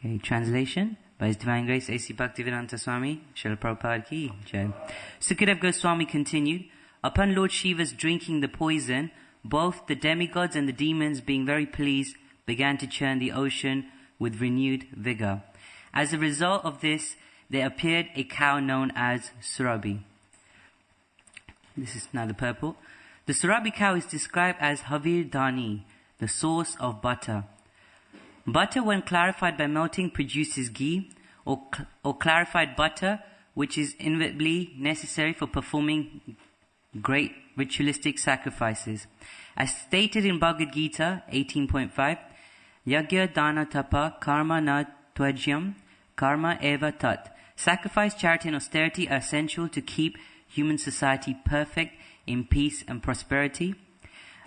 Okay, translation by His Divine Grace A.C. Bhaktivedanta Swami, Srila Prabhupada Ki Jai. Sukadeva Goswami continued, upon Lord Shiva's drinking the poison, both the demigods and the demons, being very pleased, began to churn the ocean with renewed vigor. As a result of this, there appeared a cow known as Surabhi. This is now the purport. The Surabhi cow is described as Havir Dani, the source of butter. Butter, when clarified by melting, produces ghee, or clarified butter, which is inevitably necessary for performing great ritualistic sacrifices. As stated in Bhagavad Gita 18.5, Yagya Dana Tapa Karma Na Tvajyam Karma Eva Tat. Sacrifice, charity and austerity are essential to keep human society perfect in peace and prosperity.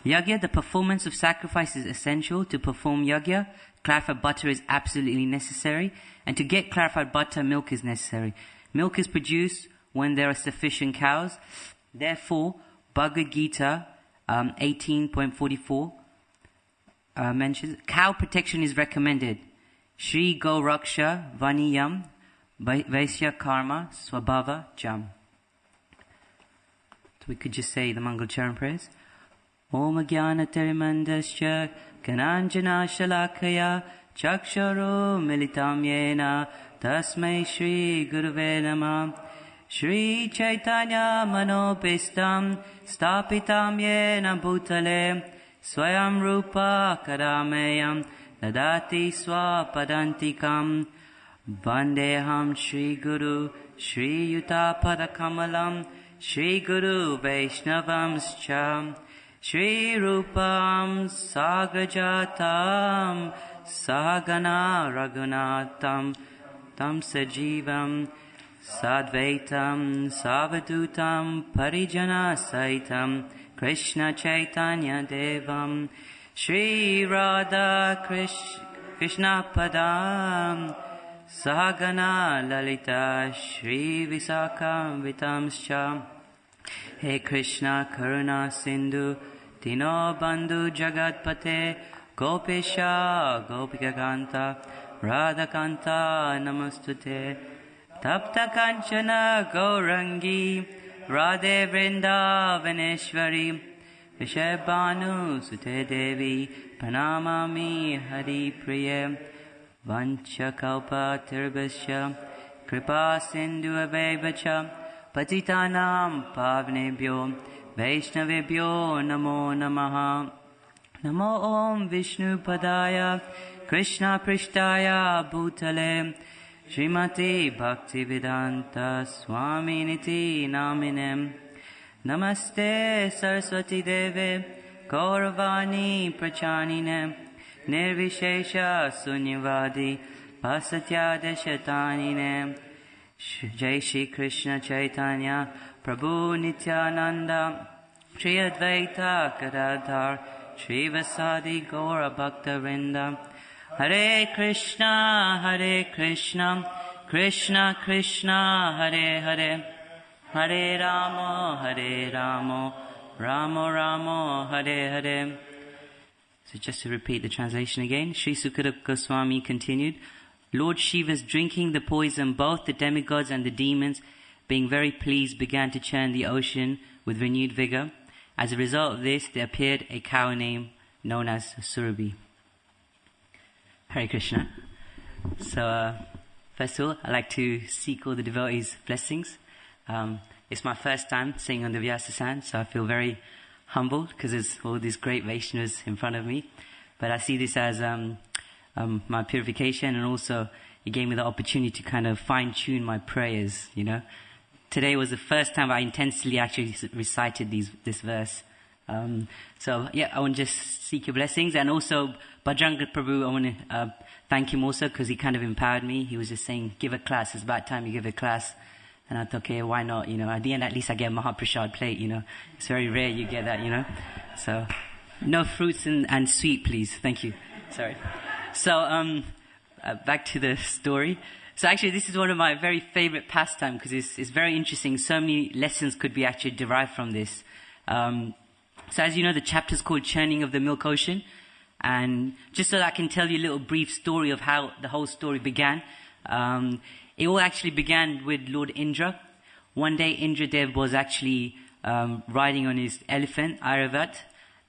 Yagya, the performance of sacrifice, is essential. To perform yagya, clarified butter is absolutely necessary. And to get clarified butter, milk is necessary. Milk is produced when there are sufficient cows. Therefore, Bhagavad Gita 18.44 mentions, cow protection is recommended. Shri Go Raksha Vaniyam Vaisya Karma Swabhava Jam. So we could just say the Mangal Charan prayers. Om Jnana Tirimandasya Kananjana Shalakaya Chaksharo Militam Yena Tasmai Shri Guruve Namah Shri Chaitanya Manopistam Stapitam Yena Bhutale Swayam Rupa Karameyam Dadati Swapadantikam Vandeham Shri Guru Shri Yuta Padakamalam Shri Guru Vaishnavamscha Shri Rupam Sagrajatam Sahagana Raghunatam Tam Sajivam Sadvaitam Savadutam Parijana Saitam Krishna Chaitanya Devam Shri Radha Krishna Padam Sahagana Lalita Shri Visakam Vitamscha. He Krishna Karuna Sindhu Dino Bandhu Jagatpate Gopesha Gopikakanta Radhakanta Namastute Tapta Kanchana Gaurangi Radhe Vrindavaneshwari Vishabhanu Sute Devi Pranamami Hari Priya Vancha Kalpa Tirbasya Kripa Sindhu Avevacha Patitanam Pavnebhyo Vaishnavebhyo Namo Namaha. Namo Om Vishnu Padaya Krishna Prishtaya Bhutale Srimati Bhaktivedanta Swami Niti Naminem. Namaste Saraswati Deve Gauravani Prachanine Nirvishesha Sunyavadi Pasatya Deshatanine. Jai Shri Krishna Chaitanya Prabhu Nityananda Shri Advaita Gadadhar Shri Vasadi Gaura Bhakta Vrinda. Hare Krishna Krishna Krishna Hare Hare Hare Rama Rama Rama Hare Hare. So just to repeat the translation again, Sri Sukadeva Goswami continued, Lord Shiva's drinking the poison, both the demigods and the demons, being very pleased, began to churn the ocean with renewed vigor. As a result of this, there appeared a cow known as Surabhi. Hare Krishna. So, first of all, I'd like to seek all the devotees' blessings. It's my first time sitting on the Vyasa-san, so I feel very humbled because there's all these great Vaishnavas in front of me. But I see this as my purification, and also it gave me the opportunity to kind of fine-tune my prayers, you know. Today was the first time I intensely actually recited this verse. So yeah, I want to just seek your blessings. And also Bajrang Prabhu, I want to thank him also because he kind of empowered me. He was just saying, give a class, it's about time you give a class. And I thought, okay, why not, you know. At the end, at least I get a Mahaprasad plate, you know. It's very rare you get that, you know. So, no fruits and sweet, please. Thank you. Sorry. So, back to the story. So actually, this is one of my very favorite pastimes because it's very interesting. So many lessons could be actually derived from this. So as you know, the chapter is called Churning of the Milk Ocean. And just so that I can tell you a little brief story of how the whole story began. It all actually began with Lord Indra. One day Indradev was actually riding on his elephant, Airavat,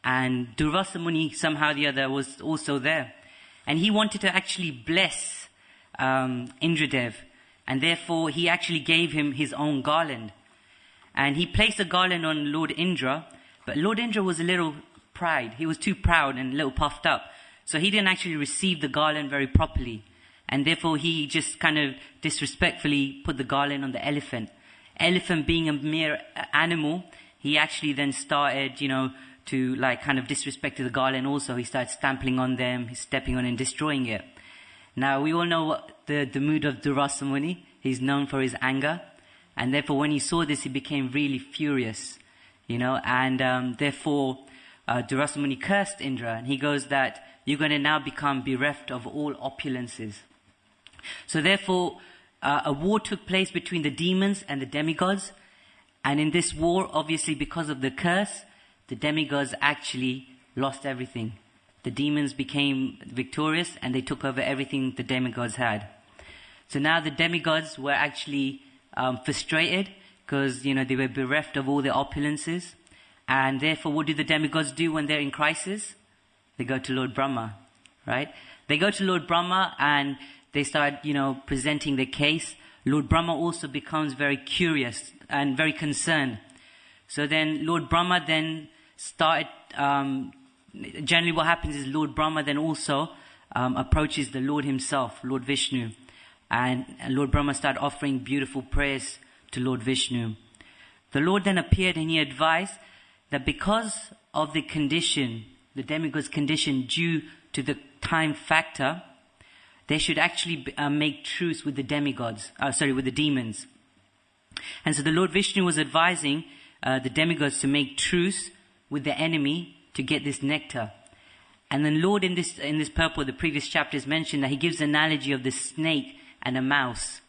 and Durvasa Muni somehow or the other was also there. And he wanted to actually bless Indradev, and therefore he actually gave him his own garland. And he placed a garland on Lord Indra, but Lord Indra was a little proud. He was too proud and a little puffed up. So he didn't actually receive the garland very properly. And therefore he just kind of disrespectfully put the garland on the elephant. Elephant being a mere animal, he actually then started, to like kind of disrespect the garland also. He started stamping on them, stepping on and destroying it. Now we all know what the mood of Durvasa Muni. He's known for his anger. And therefore when he saw this, he became really furious, and therefore Durvasa Muni cursed Indra. And he goes that you're going to now become bereft of all opulences. So therefore a war took place between the demons and the demigods. And in this war, obviously because of the curse, the demigods actually lost everything. The demons became victorious and they took over everything the demigods had. So now the demigods were actually frustrated because, they were bereft of all their opulences. And therefore, what do the demigods do when they're in crisis? They go to Lord Brahma, right? They go to Lord Brahma and they start, presenting their case. Lord Brahma also becomes very curious and very concerned. So then Lord Brahma then started, generally what happens is Lord Brahma then also approaches the Lord himself, Lord Vishnu. And Lord Brahma started offering beautiful prayers to Lord Vishnu. The Lord then appeared and he advised that because of the condition, the demigod's condition due to the time factor, they should actually make truce with the with the demons. And so the Lord Vishnu was advising the demigods to make truce with the enemy to get this nectar. And then Lord in this purport, the previous chapters mentioned that he gives an analogy of the snake and a mouse.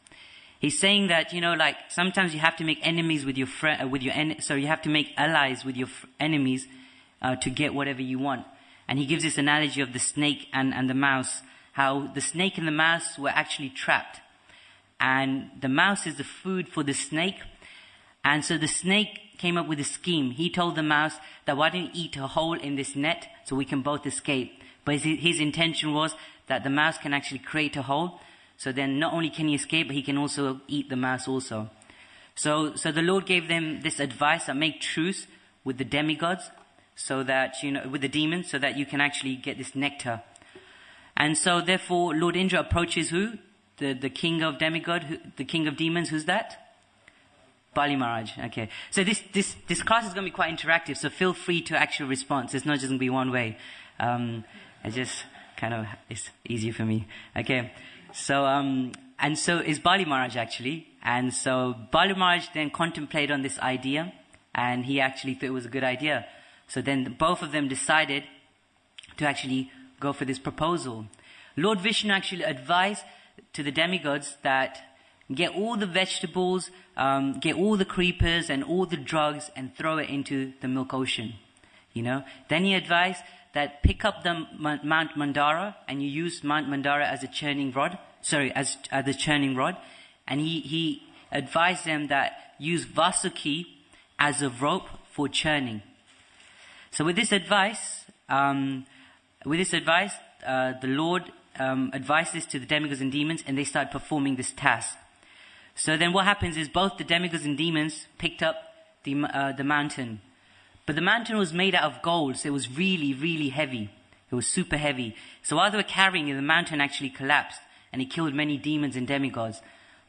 He's saying that, sometimes you have to make enemies with your you have to make allies with your enemies to get whatever you want. And he gives this analogy of the snake and the mouse, how the snake and the mouse were actually trapped. And the mouse is the food for the snake. And so the snake came up with a scheme. He told the mouse that why don't you eat a hole in this net so we can both escape. But his intention was that the mouse can actually create a hole. So then not only can he escape, but he can also eat the mouse also. So the Lord gave them this advice that make truce with the demigods, so that, with the demons, so that you can actually get this nectar. And so therefore Lord Indra approaches who? The king of the king of demons. Who's that? Bali Maharaj. Okay. So this class is going to be quite interactive, so feel free to actually respond. It's not just going to be one way. It's easier for me. Okay. So, and so is Bali Maharaj actually. And so Bali Maharaj then contemplated on this idea and he actually thought it was a good idea. So then both of them decided to actually go for this proposal. Lord Vishnu actually advised to the demigods that get all the vegetables, get all the creepers and all the drugs and throw it into the milk ocean. Then he advised that pick up the Mount Mandara and you use Mount Mandara as a churning rod. As the churning rod. And he advised them that use Vasuki as a rope for churning. So with this advice, the Lord advised this to the demigods and demons, and they started performing this task. So then what happens is both the demigods and demons picked up the mountain. But the mountain was made out of gold, so it was really, really heavy. It was super heavy. So while they were carrying it, the mountain actually collapsed, and he killed many demons and demigods.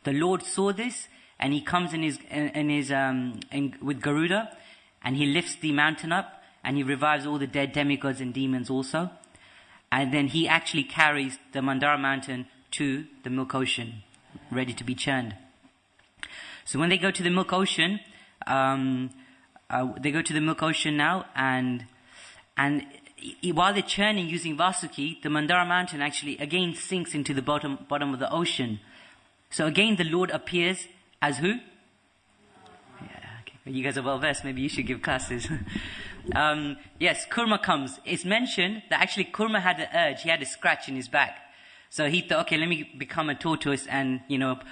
The Lord saw this, and he comes with Garuda, and he lifts the mountain up, and he revives all the dead demigods and demons also. And then he actually carries the Mandara mountain to the milk ocean, ready to be churned. So when they go to the milk ocean, now, and while they're churning using Vasuki, the Mandara mountain actually again sinks into the bottom of the ocean. So again the Lord appears as who? Yeah, okay. You guys are well versed, maybe you should give classes. Yes, Kurma comes. It's mentioned that actually Kurma had an urge. He had a scratch in his back. So he thought, okay, let me become a tortoise and,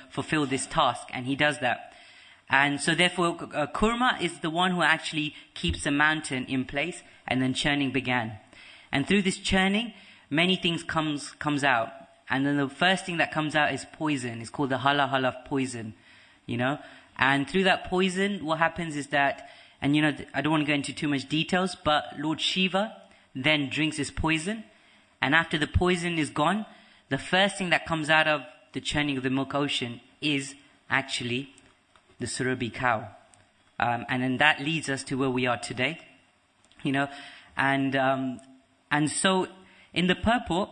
fulfill this task. And he does that. And so therefore, Kurma is the one who actually keeps the mountain in place, and then churning began. And through this churning, many things comes out. And then the first thing that comes out is poison. It's called the hala poison, And through that poison, what happens is that, and I don't want to go into too much details, but Lord Shiva then drinks this poison. And after the poison is gone, the first thing that comes out of the churning of the milk ocean is actually the Surabhi cow. And then that leads us to where we are today, And so in the purport,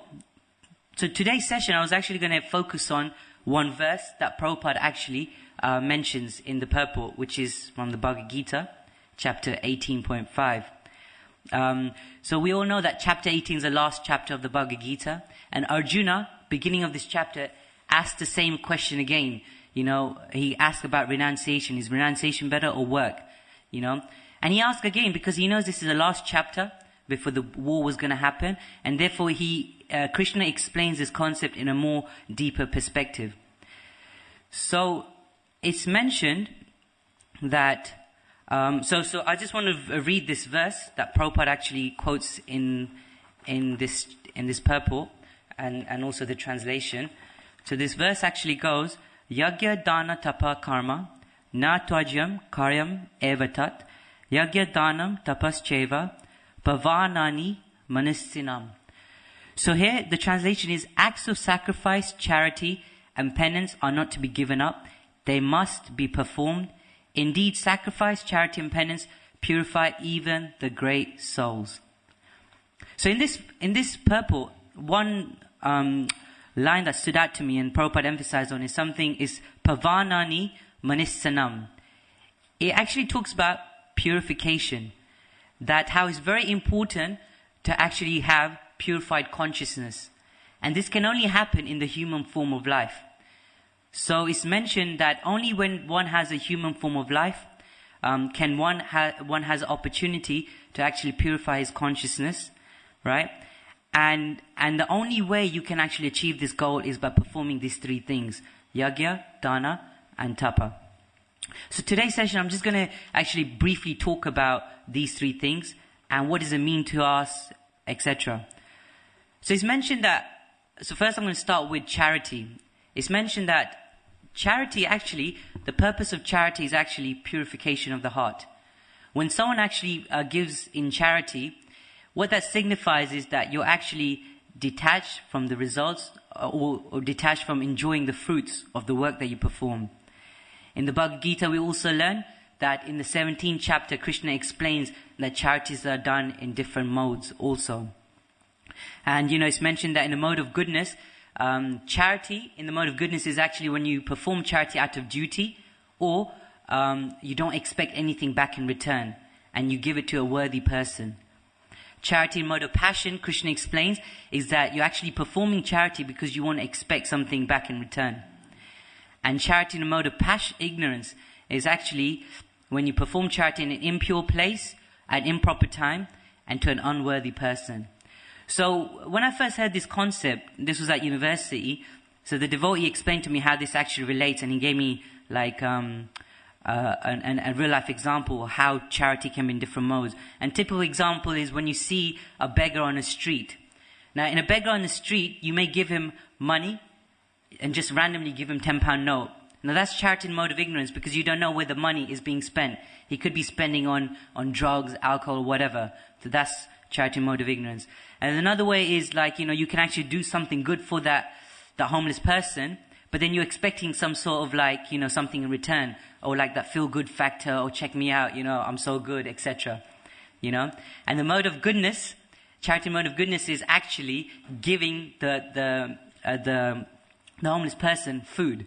so today's session, I was actually going to focus on one verse that Prabhupada actually mentions in the purport, which is from the Bhagavad Gita, chapter 18.5. So we all know that chapter 18 is the last chapter of the Bhagavad Gita. And Arjuna, beginning of this chapter, asked the same question again. He asked about renunciation. Is renunciation better or work? And he asked again because he knows this is the last chapter before the war was going to happen. And therefore Krishna explains this concept in a more deeper perspective. So it's mentioned that, so I just want to read this verse that Prabhupada actually quotes in this purport and also the translation. So this verse actually goes, Yagya dana tapa karma na twajyam karyam evatat yagya danam tapas cheva pavanani manissinam. So here the translation is, acts of sacrifice, charity and penance are not to be given up. They must be performed. Indeed, sacrifice, charity and penance purify even the great souls. So in this purport, one line that stood out to me and Prabhupada emphasized on is pavanani manissanam. It actually talks about purification. That how it's very important to actually have purified consciousness. And this can only happen in the human form of life. So it's mentioned that only when one has a human form of life, can one has opportunity to actually purify his consciousness, right? And the only way you can actually achieve this goal is by performing these three things: yagya, dana, and tapa. So today's session, I'm just going to actually briefly talk about these three things and what does it mean to us, etc. So it's mentioned that, so first I'm going to start with charity. It's mentioned that charity actually, the purpose of charity is actually purification of the heart. When someone actually gives in charity, what that signifies is that you're actually detached from the results or detached from enjoying the fruits of the work that you perform. In the Bhagavad Gita, we also learn that in the 17th chapter, Krishna explains that charities are done in different modes also. And, it's mentioned that in the mode of goodness, charity in the mode of goodness is actually when you perform charity out of duty or you don't expect anything back in return and you give it to a worthy person. Charity in mode of passion, Krishna explains, is that you're actually performing charity because you want to expect something back in return. And charity in a mode of ignorance is actually when you perform charity in an impure place, at improper time, and to an unworthy person. So when I first heard this concept, this was at university, so the devotee explained to me how this actually relates, and he gave me like a real life example of how charity can be in different modes. And typical example is when you see a beggar on a street. Now in a beggar on the street, you may give him money and just randomly give him £10 note. Now that's charity in mode of ignorance because you don't know where the money is being spent. He could be spending on drugs, alcohol, whatever. So that's charity in mode of ignorance. And another way is like, you can actually do something good for the homeless person, but then you're expecting some sort of like, something in return, or like that feel good factor, or check me out, I'm so good, etc. And the mode of goodness, charity mode of goodness is actually giving the homeless person food.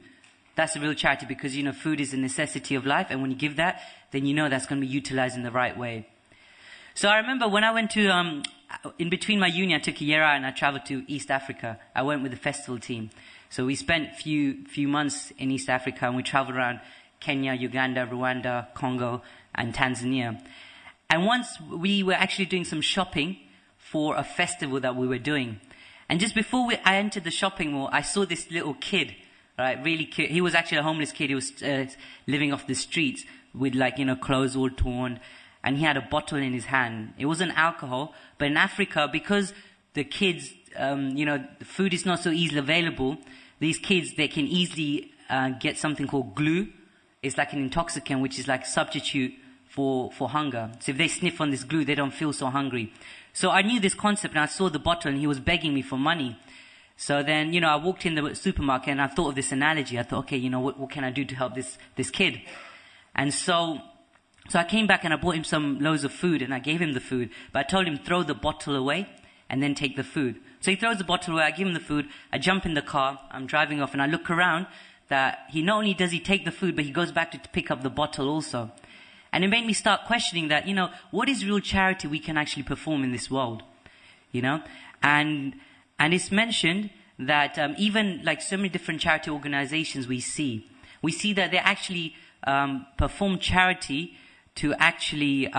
That's a real charity because, food is a necessity of life. And when you give that, then that's going to be utilized in the right way. So I remember when I went to, in between my uni, I took a year out and I traveled to East Africa. I went with the festival team. So we spent few months in East Africa and we traveled around Kenya, Uganda, Rwanda, Congo, and Tanzania. And once we were actually doing some shopping for a festival that we were doing. And just before I entered the shopping mall, I saw this little kid, right, really cute. He was actually a homeless kid. He was living off the streets with clothes all torn. And he had a bottle in his hand. It wasn't alcohol, but in Africa, because the kids, food is not so easily available, these kids, they can easily get something called glue. It's like an intoxicant, which is like substitute for hunger. So if they sniff on this glue, they don't feel so hungry. So I knew this concept, and I saw the bottle, and he was begging me for money. So then, I walked in the supermarket, and I thought of this analogy. I thought, okay, what can I do to help this kid? And so I came back, and I bought him some loads of food, and I gave him the food. But I told him, throw the bottle away, and then take the food. So he throws the bottle away, I give him the food, I jump in the car, I'm driving off, and I look around that he not only does he take the food, but he goes back to pick up the bottle also. And it made me start questioning that, what is real charity we can actually perform in this world? And it's mentioned that even like so many different charity organizations we see that they actually perform charity to actually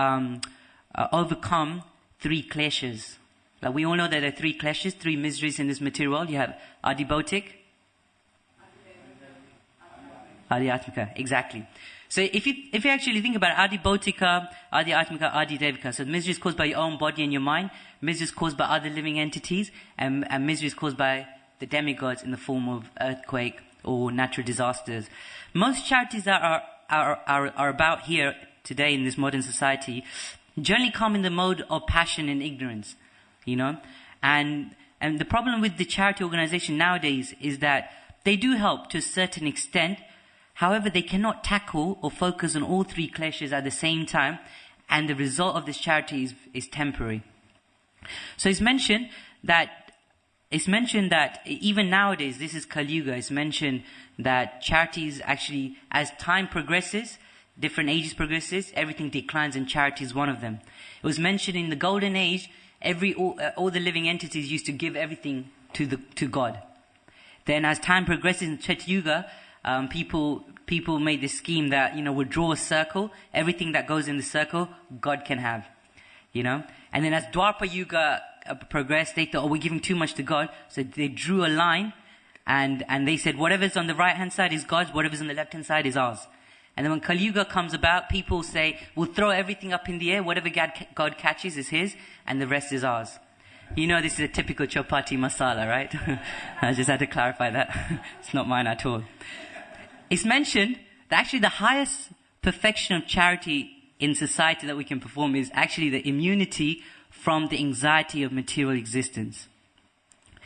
overcome 3 kleshas. Like we all know that there are 3 kleshas, 3 miseries in this material world. You have Adibautik, Adi-atmika, exactly. So if you actually think about Adi-bautika, Adi-atmika, Adi-devika, so misery is caused by your own body and your mind, misery is caused by other living entities, and misery is caused by the demigods in the form of earthquake or natural disasters. Most charities that are about here today in this modern society generally come in the mode of passion and ignorance, and the problem with the charity organization nowadays is that they do help to a certain extent. However, they cannot tackle or focus on all 3 kleshas at the same time, and the result of this charity is temporary. So it's mentioned that even nowadays, this is Kali Yuga, it's mentioned that charities actually, as time progresses, different ages progresses, everything declines, and charity is one of them. It was mentioned in the Golden Age, all the living entities used to give everything to God. Then as time progresses in Chet Yuga, people made this scheme that, we'll draw a circle. Everything that goes in the circle, God can have, And then as Dwapara Yuga progressed, they thought, we're giving too much to God. So they drew a line and they said, whatever's on the right-hand side is God's, whatever's on the left-hand side is ours. And then when Kali Yuga comes about, people say, we'll throw everything up in the air. Whatever God catches is his, and the rest is ours. This is a typical chapati masala, right? I just had to clarify that. It's not mine at all. It's mentioned that actually the highest perfection of charity in society that we can perform is actually the immunity from the anxiety of material existence.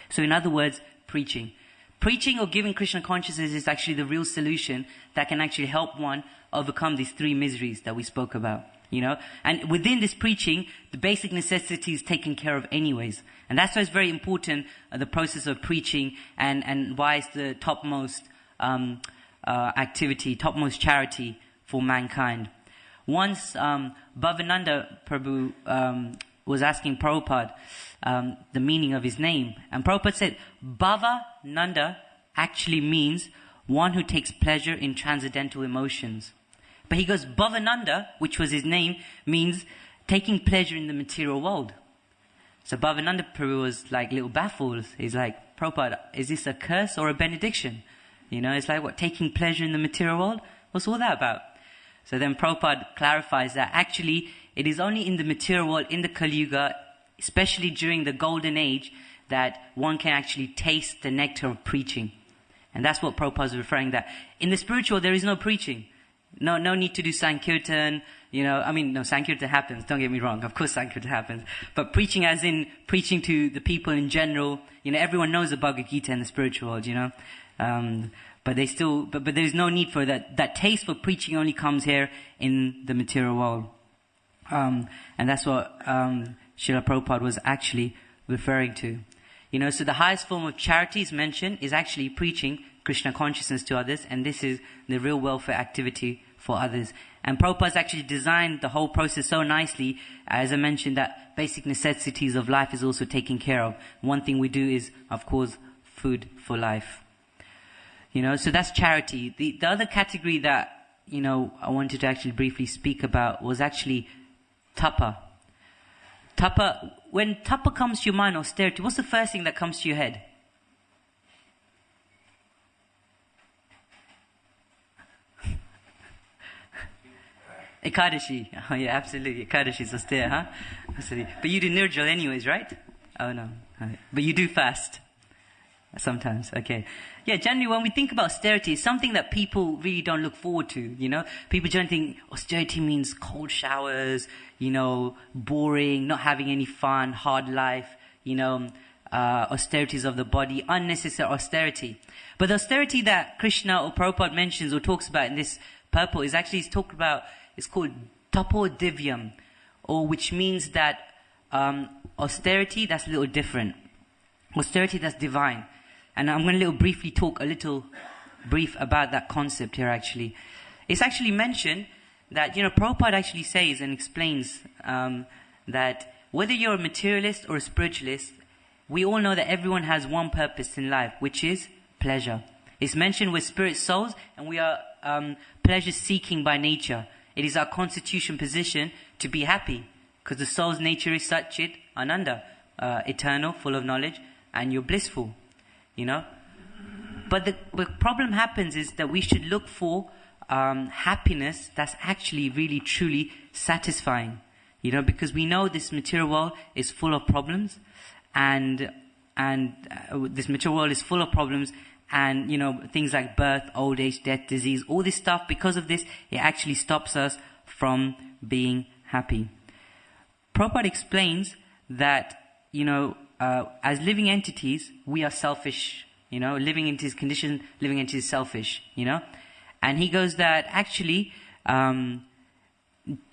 So in other words, preaching. Preaching or giving Krishna consciousness is actually the real solution that can actually help one overcome these 3 miseries that we spoke about. And within this preaching, the basic necessities taken care of anyways. And that's why it's very important, the process of preaching, and why it's the topmost activity, topmost charity for mankind. Once Bhavananda Prabhu was asking Prabhupada the meaning of his name, and Prabhupada said, Bhavananda actually means one who takes pleasure in transcendental emotions. But he goes, Bhavananda, which was his name, means taking pleasure in the material world. So Bhavananda Prabhu was like a little baffled. He's like, Prabhupada, is this a curse or a benediction? It's like, what, taking pleasure in the material world? What's all that about? So then Prabhupada clarifies that actually it is only in the material world, in the Kali Yuga, especially during the Golden Age, that one can actually taste the nectar of preaching. And that's what Prabhupada is referring that. In the spiritual, there is no preaching. No need to do Sankirtan, Sankirtan happens, don't get me wrong, of course Sankirtan happens. But preaching as in preaching to the people in general, everyone knows the Bhagavad Gita in the spiritual world, but there's no need for that. That taste for preaching only comes here in the material world. And that's what Srila Prabhupada was actually referring to. So the highest form of charity is mentioned is actually preaching Krishna consciousness to others, and this is the real welfare activity for others. And Prabhupada's actually designed the whole process so nicely, as I mentioned, that basic necessities of life is also taken care of. One thing we do is, of course, food for life. So that's charity. The other category that, I wanted to actually briefly speak about was actually Tapa. Tapa, when tapa comes to your mind, austerity, what's the first thing that comes to your head? Ekadashi. Oh yeah, absolutely. Ekadashi is austere, huh? Absolutely. But you do nirjal anyways, right? Oh no. But you do fast. Sometimes, okay. Yeah, generally when we think about austerity, it's something that people really don't look forward to, you know? People generally think austerity means cold showers, you know, boring, not having any fun, hard life, you know, austerities of the body, unnecessary austerity. But the austerity that Krishna or Prabhupada mentions or talks about in this purport is actually, it's called tapo divyam, or which means that austerity that's a little different. Austerity that's divine. And I'm going to briefly talk a little brief about that concept here actually. It's actually mentioned that, you know, Prabhupada actually says and explains that whether you're a materialist or a spiritualist, we all know that everyone has one purpose in life, which is pleasure. It's mentioned we're spirit souls and we are pleasure seeking by nature. It is our constitution position to be happy because the soul's nature is Satchit Ananda, eternal, full of knowledge, and you're blissful. You know, but the problem happens is that we should look for happiness that's actually really truly satisfying. You know, because we know this material world is full of problems, and this material world is full of problems, and you know things like birth, old age, death, disease, all this stuff. Because of this, it actually stops us from being happy. Prabhupada explains that, you know, as living entities, we are selfish, you know, living into his condition, living into his selfish, you know. And he goes that actually, to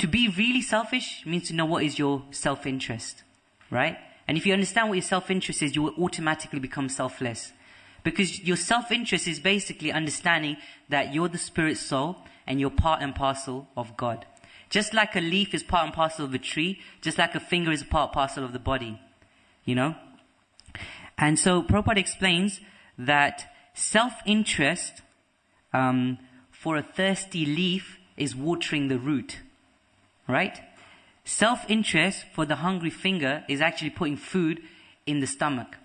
be really selfish means to know what is your self-interest, right? And if you understand what your self-interest is, you will automatically become selfless. Because your self-interest is basically understanding that you're the spirit soul and you're part and parcel of God. Just like a leaf is part and parcel of a tree, just like a finger is a part and parcel of the body. You know? And so Prabhupada explains that self-interest for a thirsty leaf is watering the root. Right? Self-interest for the hungry finger is actually putting food in the stomach.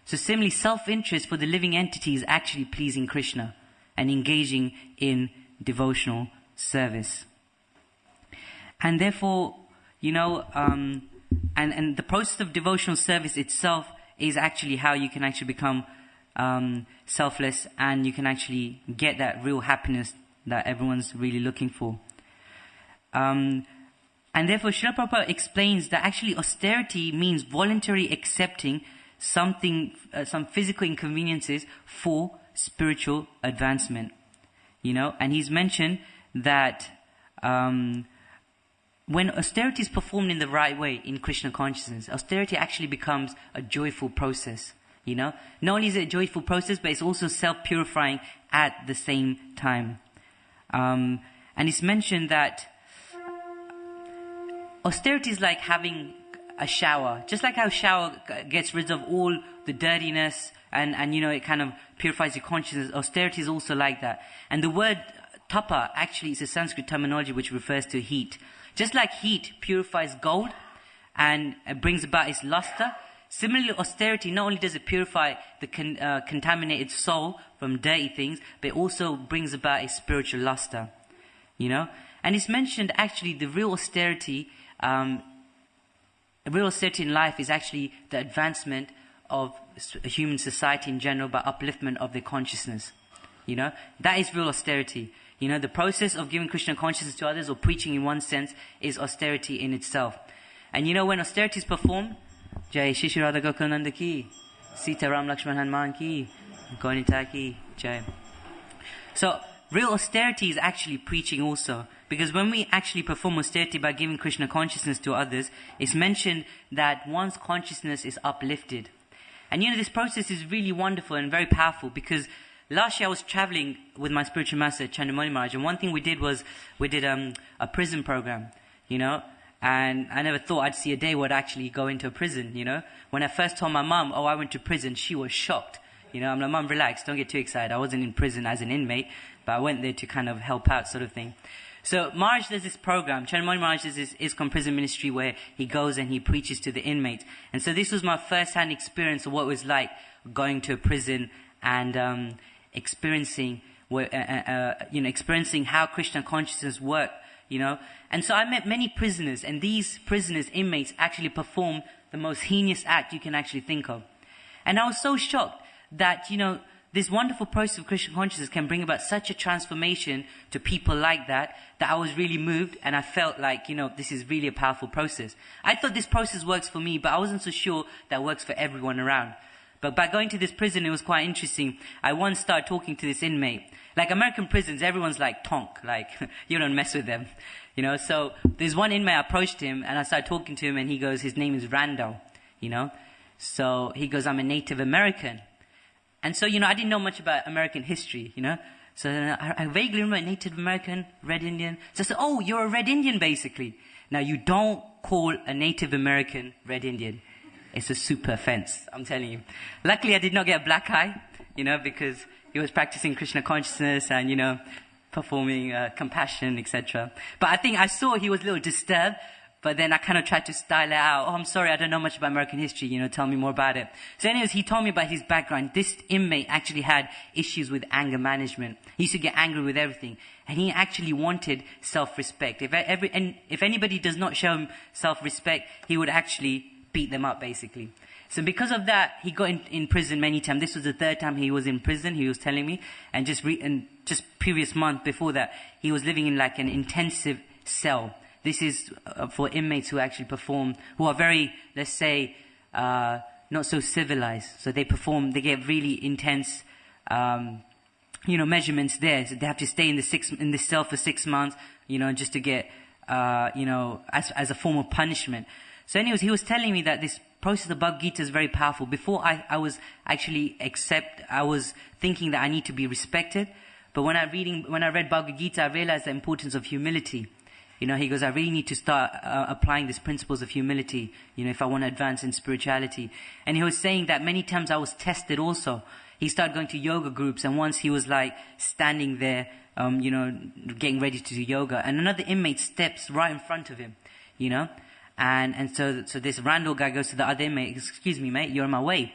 So similarly, self-interest for the living entity is actually pleasing Krishna and engaging in devotional service. And therefore, you know, and the process of devotional service itself is actually how you can actually become selfless, and you can actually get that real happiness that everyone's really looking for. And therefore, Srila Prabhupada explains that actually austerity means voluntarily accepting something, some physical inconveniences for spiritual advancement. You know, and he's mentioned that when austerity is performed in the right way in Krishna consciousness, austerity actually becomes a joyful process, you know. Not only is it a joyful process, but it's also self-purifying at the same time. And it's mentioned that austerity is like having a shower. Just like how a shower gets rid of all the dirtiness and you know, it kind of purifies your consciousness, austerity is also like that. And the word tapa actually is a Sanskrit terminology which refers to heat. Just like heat purifies gold and brings about its luster, similarly austerity not only does it purify the contaminated soul from dirty things, but it also brings about a spiritual luster, you know. And it's mentioned actually the real austerity in life is actually the advancement of human society in general by upliftment of their consciousness, you know. That is real austerity. You know, the process of giving Krishna consciousness to others or preaching in one sense is austerity in itself. And you know, when austerity is performed, Jai Shri Radha Gokulananda ki, Sita Ram Lakshman Hanuman ki, Gaunita ki, Jai. So, real austerity is actually preaching also. Because when we actually perform austerity by giving Krishna consciousness to others, it's mentioned that one's consciousness is uplifted. And you know, this process is really wonderful and very powerful because last year I was traveling with my spiritual master, Chandramani Maharaj, and one thing we did was, we did a prison program, you know, and I never thought I'd see a day where I'd actually go into a prison, you know. When I first told my mum, oh, I went to prison, she was shocked. You know, I'm like, Mum, relax, don't get too excited. I wasn't in prison as an inmate, but I went there to kind of help out sort of thing. So Maharaj does this program. Chandramauli Maharaj does this ISKCON prison ministry where he goes and he preaches to the inmates. And so this was my first-hand experience of what it was like going to a prison and experiencing how Krishna consciousness worked, And so I met many prisoners, and these prisoners, inmates, actually perform the most heinous act you can actually think of. And I was so shocked that, this wonderful process of Krishna consciousness can bring about such a transformation to people like that I was really moved, and I felt like, this is really a powerful process. I thought this process works for me, but I wasn't so sure that works for everyone around. But by going to this prison, it was quite interesting. I once started talking to this inmate. Like American prisons, everyone's like tonk, like you don't mess with them, So there's one inmate, I approached him and I started talking to him, and he goes, his name is Randall, So he goes, I'm a Native American. And so, I didn't know much about American history, So I vaguely remember Native American, Red Indian. So I said, oh, you're a Red Indian, basically. Now, you don't call a Native American Red Indian. It's a super offense, I'm telling you. Luckily, I did not get a black eye, because he was practicing Krishna consciousness and, performing compassion, etc. But I think I saw he was a little disturbed. But then I kind of tried to style it out. Oh, I'm sorry, I don't know much about American history, tell me more about it. So anyways, he told me about his background. This inmate actually had issues with anger management. He used to get angry with everything. And he actually wanted self-respect. If anybody does not show him self-respect, he would actually beat them up, basically. So because of that, he got in prison many times. This was the third time he was in prison, he was telling me. And just previous month before that, he was living in like an intensive cell. This is for inmates who actually who are very, let's say, not so civilized. So they get really intense, measurements there. So they have to stay in the cell for 6 months, just to get, as a form of punishment. So anyways, he was telling me that this process of Bhagavad Gita is very powerful. Before I was actually I was thinking that I need to be respected. But when I read Bhagavad Gita, I realized the importance of humility. He goes, I really need to start applying these principles of humility, if I want to advance in spirituality. And he was saying that many times I was tested also. He started going to yoga groups, and once he was like standing there, getting ready to do yoga, and another inmate steps right in front of him, And so this Randall guy goes to the other inmate, excuse me, mate, you're in my way.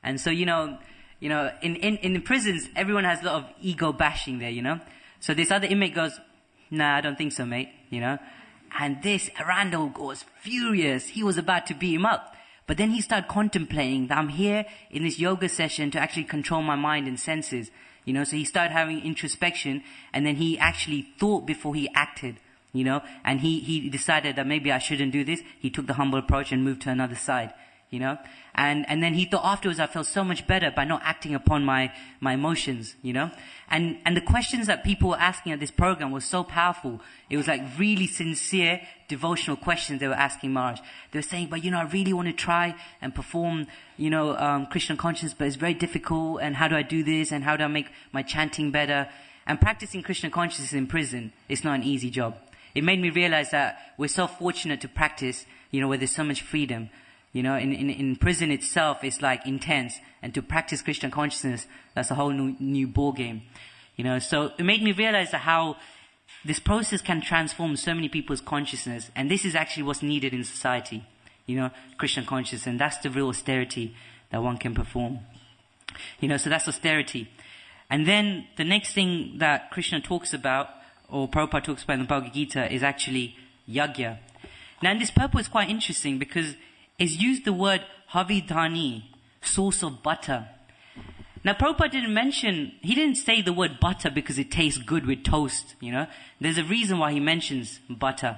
And so, in the prisons, everyone has a lot of ego bashing there, So this other inmate goes, nah, I don't think so, mate, And this Randall was furious. He was about to beat him up. But then he started contemplating that I'm here in this yoga session to actually control my mind and senses, So he started having introspection, and then he actually thought before he acted, And he decided that maybe I shouldn't do this. He took the humble approach and moved to another side, And then he thought afterwards I felt so much better by not acting upon my emotions, And the questions that people were asking at this program was so powerful. It was like really sincere, devotional questions they were asking Maharaj. They were saying, but I really want to try and perform, Krishna consciousness, but it's very difficult. And how do I do this? And how do I make my chanting better? And practicing Krishna consciousness in prison is not an easy job. It made me realize that we're so fortunate to practice, where there's so much freedom. In prison itself, it's like intense. And to practice Krishna consciousness, that's a whole new ball game. So it made me realize that how this process can transform so many people's consciousness. And this is actually what's needed in society. Krishna consciousness. And that's the real austerity that one can perform. So that's austerity. And then the next thing that Krishna talks about, or Prabhupada talks about in the Bhagavad Gita, is actually yagya. Now in this purport is quite interesting because it's used the word havidhani, source of butter. Now Prabhupada he didn't say the word butter because it tastes good with toast, There's a reason why he mentions butter,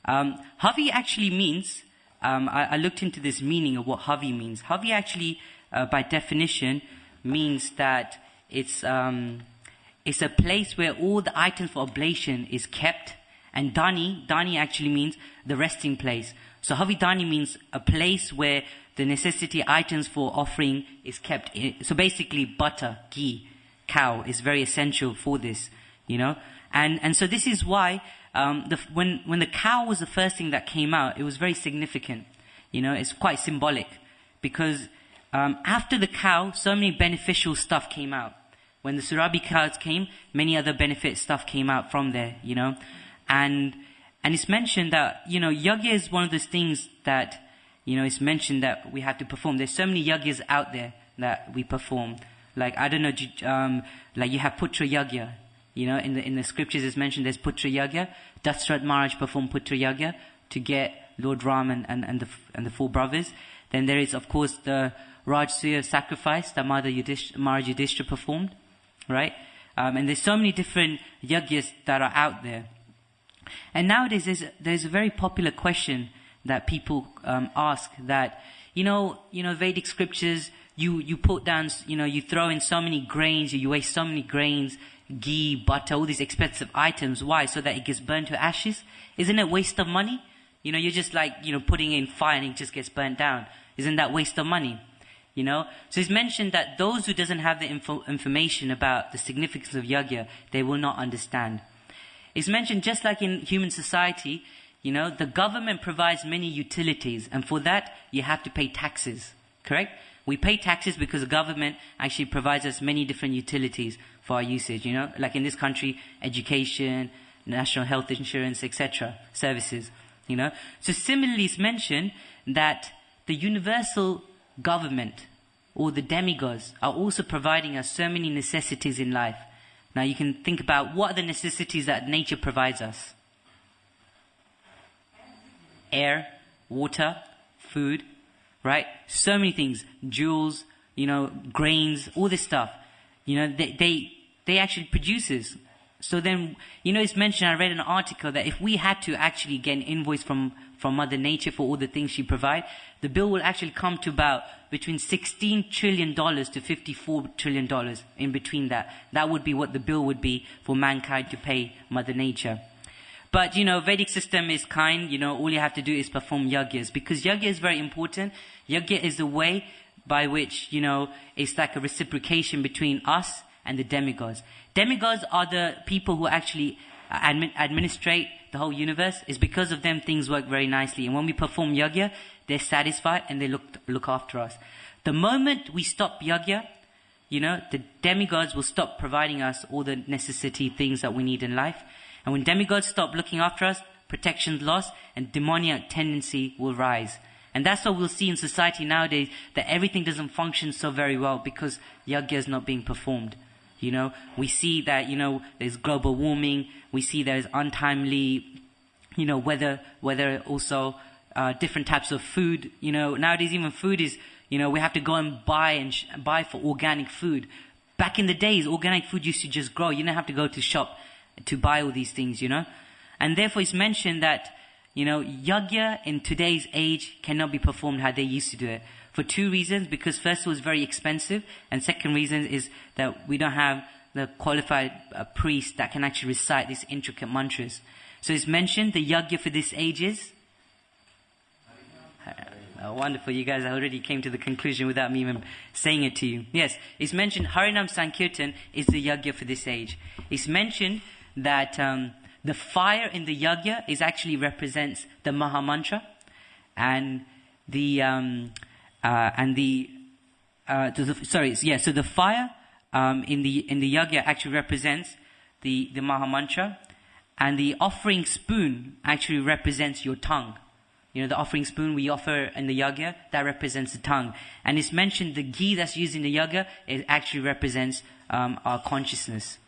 Havi actually means, I looked into this meaning of what Havi means. Havi actually, by definition, means that it's a place where all the items for oblation is kept. And Dani actually means the resting place. So Havidani means a place where the necessity items for offering is kept. So basically butter, ghee, cow is very essential for this, And so this is why when the cow was the first thing that came out, it was very significant. It's quite symbolic because after the cow, so many beneficial stuff came out. when the Surabi clouds came, many other benefit stuff came out from there, and it's mentioned that, yajna is one of those things that, it's mentioned that we have to perform. There's so many yajnas out there that we perform. Like, I don't know, like you have Putra Yajna, in the scriptures it's mentioned there's Putra Yajna. Dasrat Maharaj performed Putra Yajna to get Lord Ram and the four brothers. Then there is, of course, the Rajasuya sacrifice that Maharaj Yudhishthira performed, right? And there's so many different yajnas that are out there. And nowadays there's a very popular question that people ask that, Vedic scriptures, you put down, you throw in so many grains, you waste so many grains, ghee, butter, all these expensive items. Why? So that it gets burned to ashes? Isn't it waste of money? You're just like, putting in fire and it just gets burnt down. Isn't that waste of money? So it's mentioned that those who doesn't have the information about the significance of yajna, they will not understand. It's mentioned just like in human society, the government provides many utilities, and for that you have to pay taxes, correct? We pay taxes because the government actually provides us many different utilities for our usage, like in this country, education, national health insurance, etc., services, So similarly it's mentioned that the universal government or the demigods are also providing us so many necessities in life. Now you can think about what are the necessities that nature provides us. Air, water, food, right? So many things. Jewels, grains, all this stuff. They actually produces. So then, it's mentioned, I read an article that if we had to actually get an invoice from Mother Nature for all the things she provides, the bill will actually come to about between $16 trillion to $54 trillion in between that. That would be what the bill would be for mankind to pay Mother Nature. But, Vedic system is kind, all you have to do is perform yajnas. Because yajna is very important. Yajna is the way by which, it's like a reciprocation between us and the demigods. Demigods are the people who actually administrate the whole universe. It's because of them things work very nicely. And when we perform yajna, they're satisfied and they look after us. The moment we stop yajna, the demigods will stop providing us all the necessity things that we need in life. And when demigods stop looking after us, protection's lost and demoniac tendency will rise. And that's what we'll see in society nowadays, that everything doesn't function so very well because yajna is not being performed. We see that, there's global warming. We see there's untimely, weather also, different types of food. Nowadays even food is, we have to go and buy for organic food. Back in the days, organic food used to just grow. You didn't have to go to shop to buy all these things, And therefore it's mentioned that, yajna in today's age cannot be performed how they used to do it. For two reasons, because first it was very expensive, and second reason is that we don't have the qualified priest that can actually recite these intricate mantras. So it's mentioned the yajna for this age is? Wonderful, you guys already came to the conclusion without me even saying it to you. Yes, it's mentioned Harinam Sankirtan is the yajna for this age. It's mentioned that the fire in the yajna actually represents the Maha Mantra, and so the fire in the yajna actually represents the Maha Mantra, and the offering spoon actually represents your tongue. The offering spoon we offer in the yajna, that represents the tongue. And it's mentioned the ghee that's used in the yajna, it actually represents our consciousness.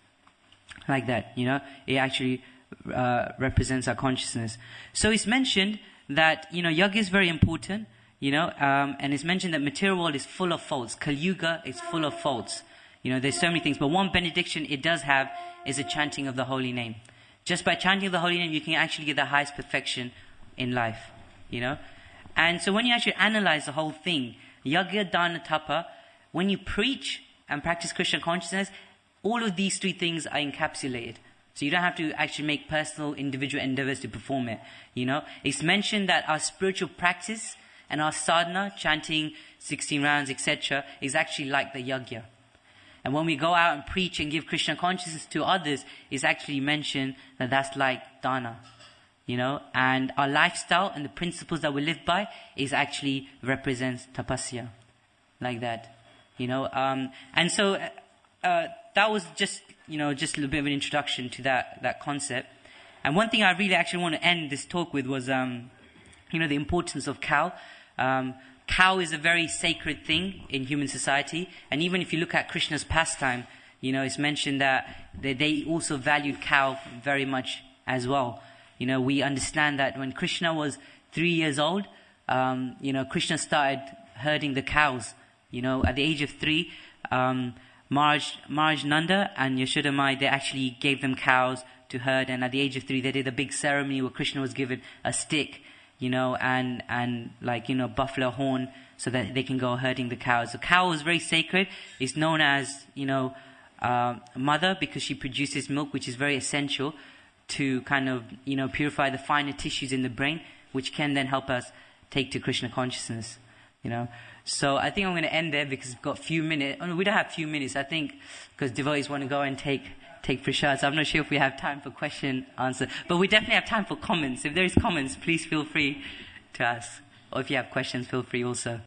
Like that, it actually represents our consciousness. So it's mentioned that, yajna is very important, and it's mentioned that material world is full of faults. Kali Yuga is full of faults. There's so many things, but one benediction it does have is a chanting of the holy name. Just by chanting of the holy name, you can actually get the highest perfection in life, And so when you actually analyze the whole thing, yajna, dana, tapa, when you preach and practice Krishna consciousness, all of these three things are encapsulated. So you don't have to actually make personal, individual endeavors to perform it. It's mentioned that our spiritual practice and our sadhana, chanting 16 rounds, etc., is actually like the yajna. And when we go out and preach and give Krishna consciousness to others, it's actually mentioned that that's like dana. And our lifestyle and the principles that we live by is actually represents tapasya. Like that. And so that was just a little bit of an introduction to that concept. And one thing I really actually want to end this talk with was the importance of cow. Cow is a very sacred thing in human society, and even if you look at Krishna's pastime, it's mentioned that they also valued cow very much as well. We understand that when Krishna was 3 years old, Krishna started herding the cows. At the age of 3, Maharaj Nanda and Yashoda Mai, they actually gave them cows to herd, and at the age of 3 they did a big ceremony where Krishna was given a stick, and buffalo horn, so that they can go herding the cows. The cow is very sacred. It's known as mother because she produces milk, which is very essential to kind of purify the finer tissues in the brain, which can then help us take to Krishna consciousness. So I think I'm going to end there because we've got a few minutes. Oh, no, we don't have a few minutes. I think because devotees want to go and take prasad. So I'm not sure if we have time for question answer, but we definitely have time for comments. If there is comments, please feel free to ask, or if you have questions, feel free also.